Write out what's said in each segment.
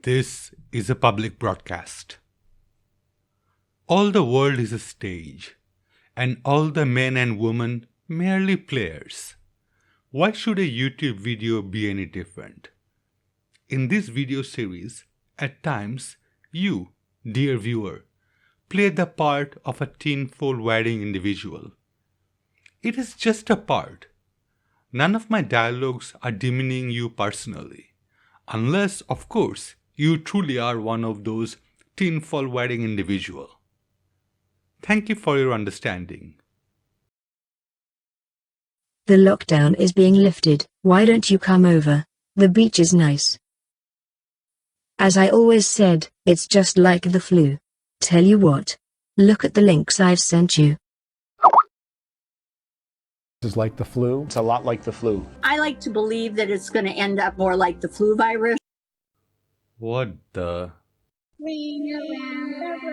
This is a public broadcast. All the world is a stage, and all the men and women merely players. Why should a YouTube video be any different? In this video series, at times, you, dear viewer, play the part of a tinfoil wearing individual. It is just a part. None of my dialogues are demeaning you personally, unless, of course, you truly are one of those tinfoil wearing individuals. Thank you for your understanding. The lockdown is being lifted. Why don't you come over? The beach is nice. As I always said, it's just like the flu. Tell you what. Look at the links I've sent you. Is like the flu. It's a lot like the flu. I like to believe that it's going to end up more like the flu virus. What the? Ring around the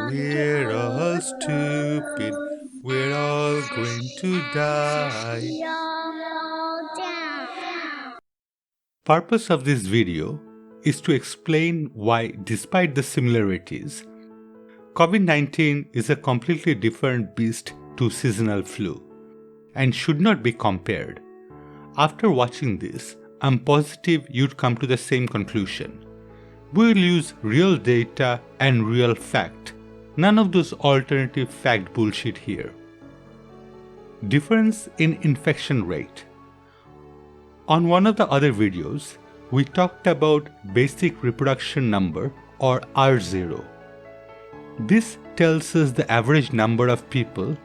rosy. We're all stupid. We're all going to die. All down. Purpose of this video is to explain why, despite the similarities, COVID-19 is a completely different beast to seasonal flu and should not be compared. After watching this, I'm positive you'd come to the same conclusion. We'll use real data and real fact, none of those alternative fact bullshit here. Difference in infection rate. On one of the other videos, we talked about basic reproduction number or R0. This tells us the average number of people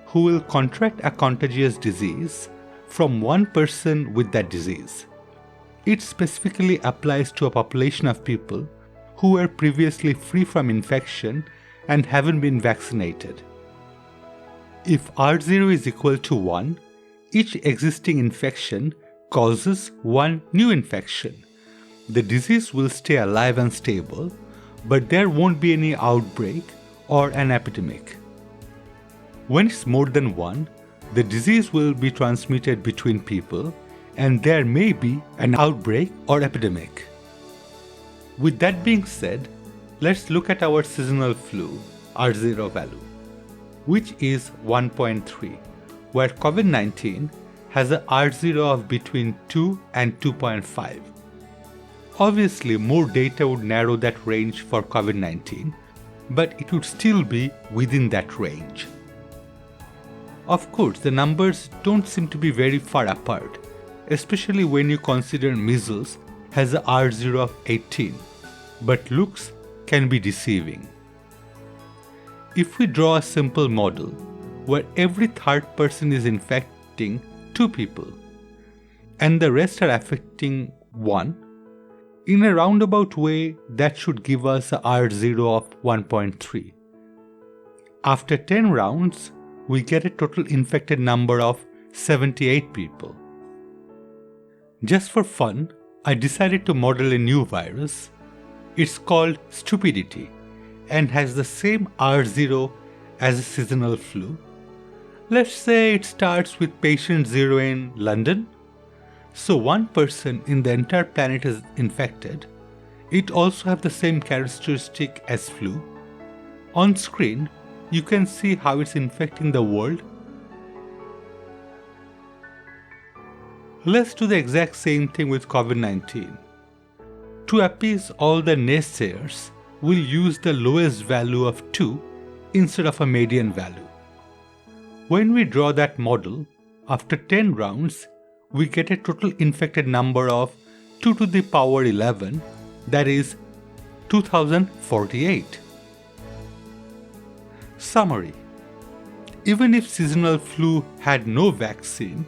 who will contract a contagious disease from one person with that disease. It specifically applies to a population of people who were previously free from infection and haven't been vaccinated. If R0 is equal to 1, each existing infection causes one new infection. The disease will stay alive and stable, but there won't be any outbreak or an epidemic. When it's more than 1, the disease will be transmitted between people and there may be an outbreak or epidemic. With that being said, let's look at our seasonal flu R0 value, which is 1.3, where COVID-19 has a R0 of between 2 and 2.5. Obviously, more data would narrow that range for COVID-19, but it would still be within that range. Of course, the numbers don't seem to be very far apart, especially when you consider measles has a R0 of 18, but looks can be deceiving. If we draw a simple model where every third person is infecting 2 people and the rest are affecting 1, in a roundabout way that should give us a R0 of 1.3. After 10 rounds, we get a total infected number of 78 people. Just for fun, I decided to model a new virus. It's called stupidity and has the same R0 as a seasonal flu. Let's say it starts with patient 0 in London. So one person in the entire planet is infected. It also has the same characteristic as flu. On screen, you can see how it's infecting the world. Let's do the exact same thing with COVID-19. To appease all the naysayers, we'll use the lowest value of 2 instead of a median value. When we draw that model, after 10 rounds, we get a total infected number of 2 to the power 11, that is 2048. Summary. Even if seasonal flu had no vaccine,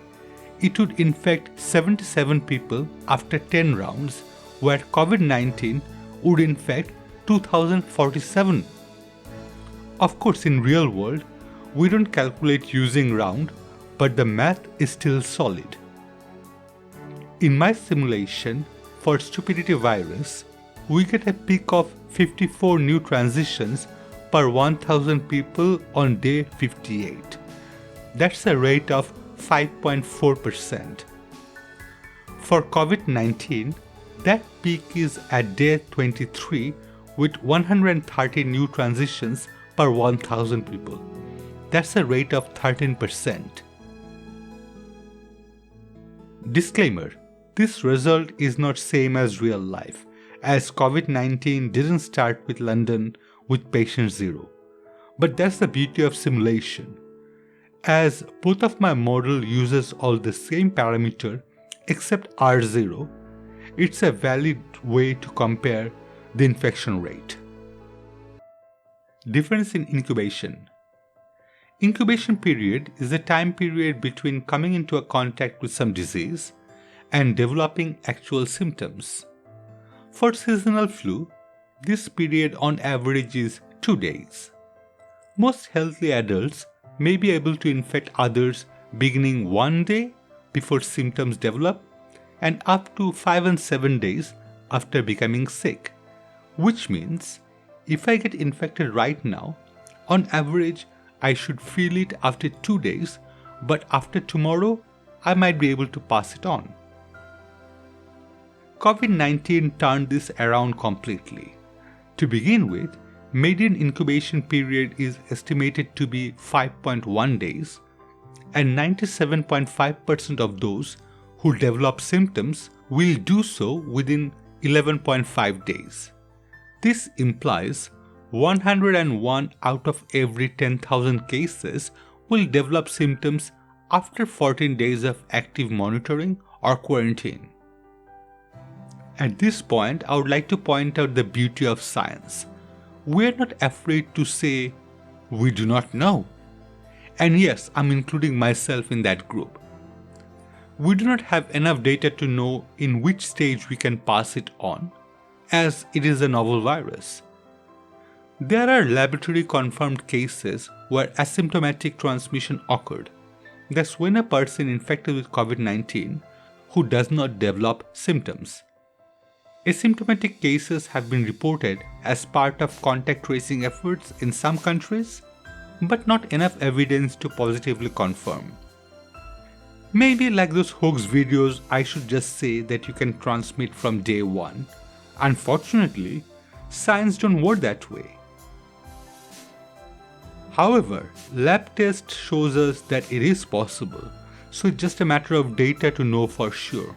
it would infect 77 people after 10 rounds, where COVID-19 would infect 2047. Of course, in real world, we don't calculate using round, but the math is still solid. In my simulation for stupidity virus, we get a peak of 54 new transitions per 1000 people on day 58. That's a rate of 5.4%. For COVID-19, That peak is at day 23 with 130 new transitions per 1,000 people. That's a rate of 13%. Disclaimer: this result is not same as real life, as COVID-19 didn't start with London with patient 0. But that's the beauty of simulation. As both of my model uses all the same parameter except R0, it's a valid way to compare the infection rate. Difference in incubation. Incubation period is the time period between coming into a contact with some disease and developing actual symptoms. For seasonal flu, this period on average is 2 days. Most healthy adults may be able to infect others beginning 1 day before symptoms develop and up to 5 and 7 days after becoming sick, which means if I get infected right now, on average I should feel it after 2 days, but after tomorrow I might be able to pass it on. COVID-19 turned this around completely. To begin with, median incubation period is estimated to be 5.1 days, and 97.5% of those who develop symptoms will do so within 11.5 days. This implies 101 out of every 10,000 cases will develop symptoms after 14 days of active monitoring or quarantine. At this point, I would like to point out the beauty of science. We are not afraid to say, we do not know. And yes, I'm including myself in that group. We do not have enough data to know in which stage we can pass it on, as it is a novel virus. There are laboratory confirmed cases where asymptomatic transmission occurred. That's when a person infected with COVID-19 who does not develop symptoms. Asymptomatic cases have been reported as part of contact tracing efforts in some countries, but not enough evidence to positively confirm. Maybe like those hoax videos, I should just say that you can transmit from day 1. Unfortunately, science don't work that way. However, lab test shows us that it is possible, so it's just a matter of data to know for sure.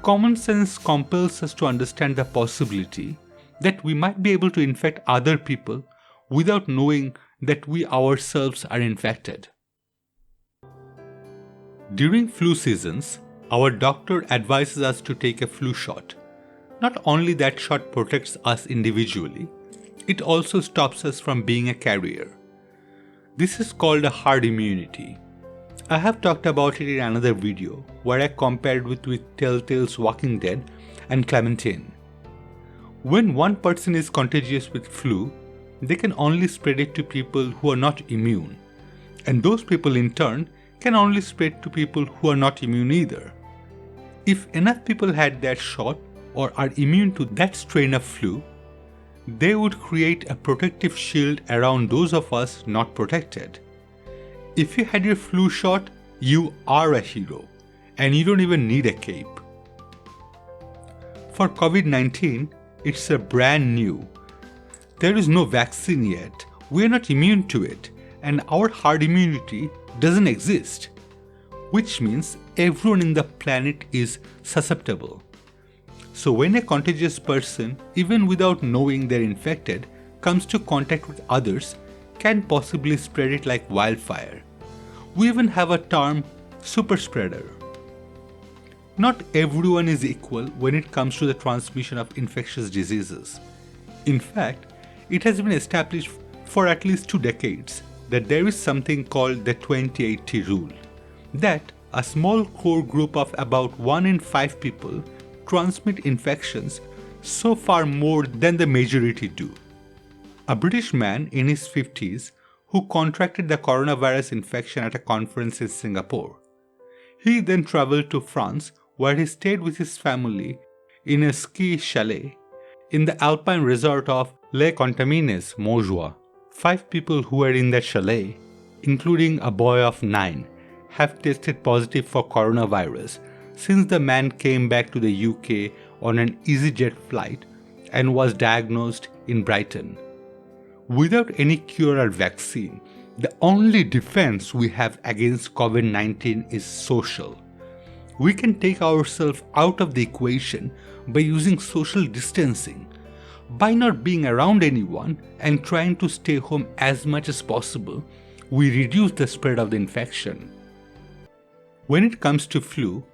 Common sense compels us to understand the possibility that we might be able to infect other people without knowing that we ourselves are infected. During flu seasons, our doctor advises us to take a flu shot. Not only that shot protects us individually, it also stops us from being a carrier. This is called a herd immunity. I have talked about it in another video where I compared with Telltale's Walking Dead and Clementine. When one person is contagious with flu, they can only spread it to people who are not immune, and those people in turn can only spread to people who are not immune either. If enough people had that shot or are immune to that strain of flu, they would create a protective shield around those of us not protected. If you had your flu shot, you are a hero, and you don't even need a cape. For COVID-19, it's a brand new. There is no vaccine yet, we are not immune to it, and our herd immunity doesn't exist, which means everyone in the planet is susceptible. So when a contagious person, even without knowing they're infected, comes to contact with others, can possibly spread it like wildfire. We even have a term, super spreader. Not everyone is equal when it comes to the transmission of infectious diseases. In fact, it has been established for at least 2 decades that there is something called the 2080 rule, that a small core group of about 1 in 5 people transmit infections so far more than the majority do. A British man in his 50s who contracted the coronavirus infection at a conference in Singapore. He then traveled to France, where he stayed with his family in a ski chalet in the alpine resort of Les Contamines, Montjoie. 5 people who were in that chalet, including a boy of 9, have tested positive for coronavirus since the man came back to the UK on an EasyJet flight and was diagnosed in Brighton. Without any cure or vaccine, the only defense we have against COVID-19 is social. We can take ourselves out of the equation by using social distancing, by not being around anyone and trying to stay home as much as possible. We reduce the spread of the infection. When it comes to flu,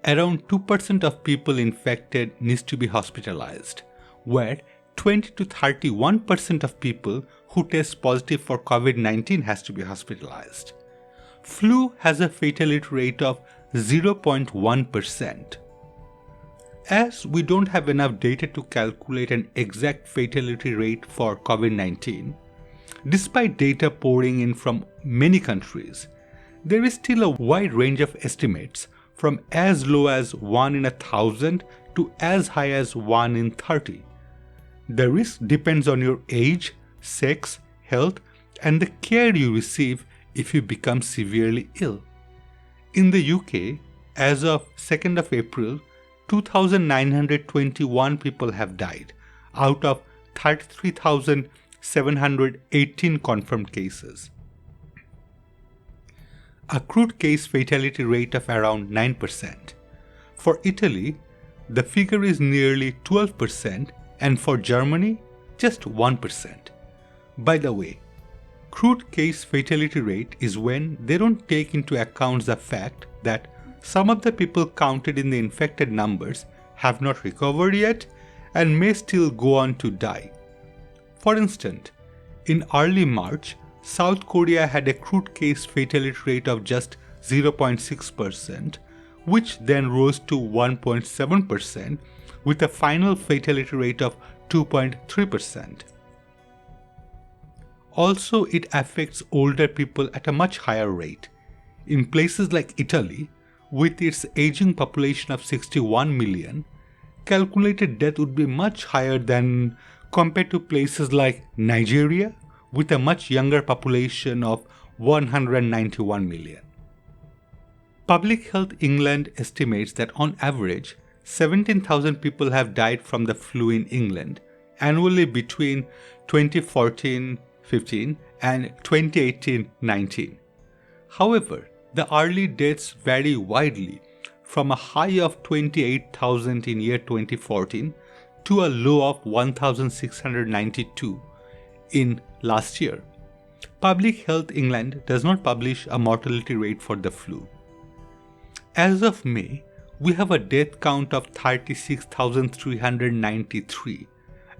around 2% of people infected needs to be hospitalized, where 20 to 31% of people who test positive for COVID-19 has to be hospitalized. Flu has a fatality rate of 0.1%. As we don't have enough data to calculate an exact fatality rate for COVID-19, despite data pouring in from many countries, there is still a wide range of estimates from as low as 1 in 1,000 to as high as 1 in 30. The risk depends on your age, sex, health, and the care you receive if you become severely ill. In the UK, as of 2nd of April, 2,921 people have died out of 33,718 confirmed cases. A crude case fatality rate of around 9%. For Italy, the figure is nearly 12%, and for Germany, just 1%. By the way, crude case fatality rate is when they don't take into account the fact that some of the people counted in the infected numbers have not recovered yet and may still go on to die. For instance, in early March, South Korea had a crude case fatality rate of just 0.6%, which then rose to 1.7% with a final fatality rate of 2.3%. Also, it affects older people at a much higher rate. In places like Italy, with its aging population of 61 million, calculated death would be much higher than compared to places like Nigeria, with a much younger population of 191 million. Public Health England estimates that on average, 17,000 people have died from the flu in England annually between 2014-15 and 2018-19. However, the early deaths vary widely, from a high of 28,000 in year 2014 to a low of 1,692 in last year. Public Health England does not publish a mortality rate for the flu. As of May, we have a death count of 36,393,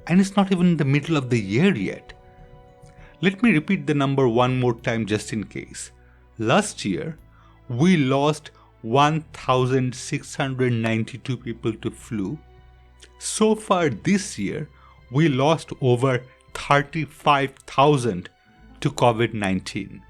and it's not even the middle of the year yet. Let me repeat the number one more time just in case. Last year, we lost 1,692 people to flu. So far this year, we lost over 35,000 to COVID-19.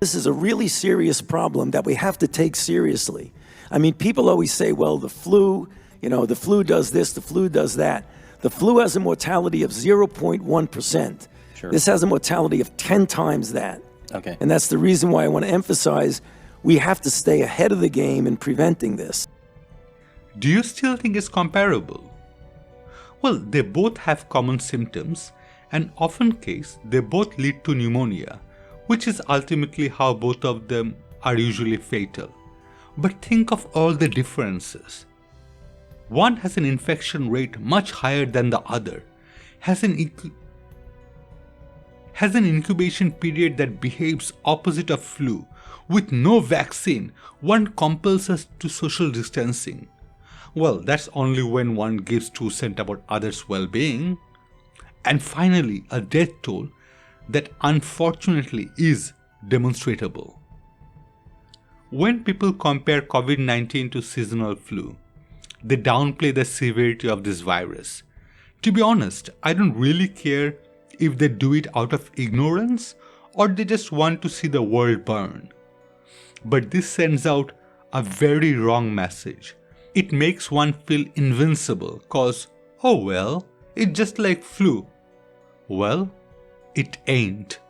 This is a really serious problem that we have to take seriously. I mean, people always say, well, the flu does this, the flu does that. The flu has a mortality of 0.1%. Sure. This has a mortality of 10 times that. Okay. And that's the reason why I want to emphasize we have to stay ahead of the game in preventing this. Do you still think it's comparable? Well, they both have common symptoms, and often case they both lead to pneumonia, which is ultimately how both of them are usually fatal. But think of all the differences. One has an infection rate much higher than the other, has an incubation period that behaves opposite of flu. With no vaccine, one compels us to social distancing. Well, that's only when one gives 2 cents about others' well-being. And finally, a death toll that unfortunately is demonstrable. When people compare COVID-19 to seasonal flu, they downplay the severity of this virus. To be honest, I don't really care if they do it out of ignorance or they just want to see the world burn. But this sends out a very wrong message. It makes one feel invincible cause, oh well, it's just like flu. Well, it ain't.